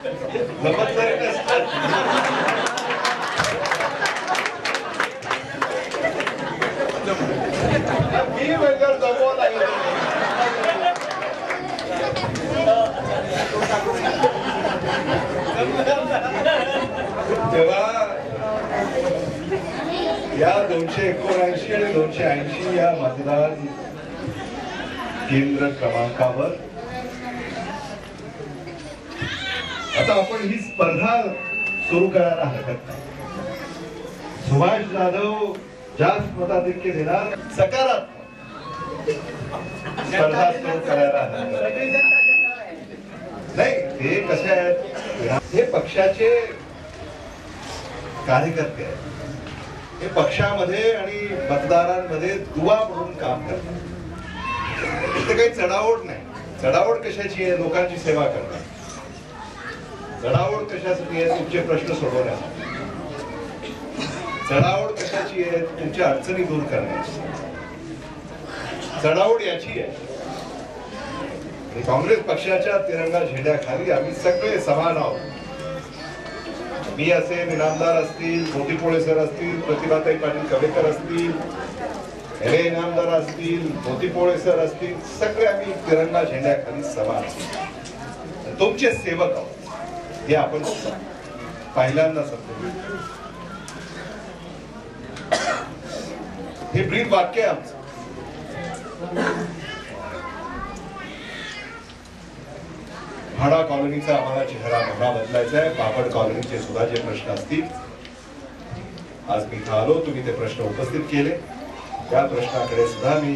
या 279 आणि 280 या मतदान केंद्र क्रमांकावर आता आपण ही स्पर्धा सुरू करायला हरकत नाही। सुभाष जाधव जास्त मताधिक्य देणार सकारात्मक स्पर्धा सुरू करायला नाही। हे कसे आहेत, हे पक्षाचे कार्यकर्ते आहेत, हे पक्षामध्ये आणि मतदारांमध्ये दुवा म्हणून काम करतात। इथे काही चढाओढ नाही। चढाओढ कशाची आहे? लोकांची सेवा करणं। चढाओढ कशासाठी आहे? तुमचे प्रश्न सोडवण्यासाठी। चढाओढ कशाची आहे? तुमच्या अडचणी दूर करण्याची। चढाओढ याची आहे काँग्रेस पक्षाच्या तिरंगा झेंड्याखाली आम्ही सगळे समान आहोत। मी असेल, इनामदार असतील, मोतीपोळे सर असतील, प्रतिभाताई पाटील कवेकर असतील, इनामदार असतील, मोतीपोळे सर असतील, सगळे आम्ही तिरंगा झेंड्याखाली समान आहोत। तुमचे सेवक आहोत हे आपण पहिल्यांदा समजून हे ब्रीद वाक्य आहे आमचं। म्हाडा कॉलनीचा आम्हाला चेहरा मोहरा बदलायचा आहे। बापट कॉलनीचे सुद्धा जे प्रश्न असतील, आज मी इथं आलो, तुम्ही ते प्रश्न उपस्थित केले, त्या प्रश्नाकडे सुद्धा मी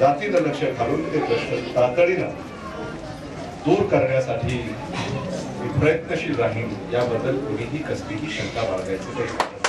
जातीनं लक्ष घालून ते प्रश्न तातडीनं दूर करण्यासाठी मी प्रयत्नशील राहील, याबद्दल कोणीही कसलीही शंका बाळगायची नाही।